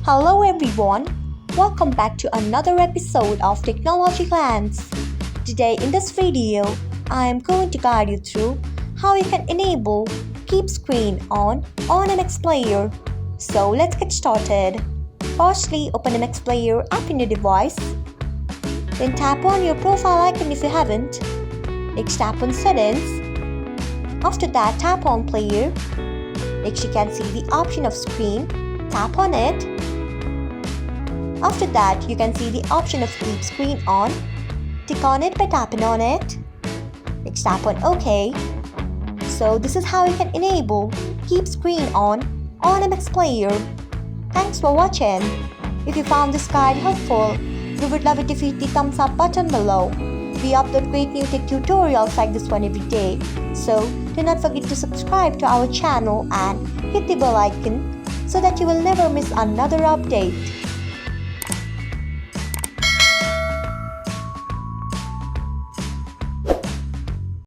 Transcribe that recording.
Hello everyone, welcome back to another episode of Technologyglance. Today in this video, I am going to guide you through how you can enable keep screen on MX Player. So let's get started. Firstly, open MX Player app in your device. Then tap on your profile icon if you haven't. Next tap on settings. After that, tap on player. Next you can see the option of screen. Tap on it. After that, you can see the option of keep screen on. Tick on it by tapping on it. Next tap on OK. So this is how you can enable keep screen on MX Player. Thanks for watching. If you found this guide helpful, we would love it if you hit the thumbs up button below. We upload great new tech tutorials like this one every day. So do not forget to subscribe to our channel and hit the bell icon so that you will never miss another update.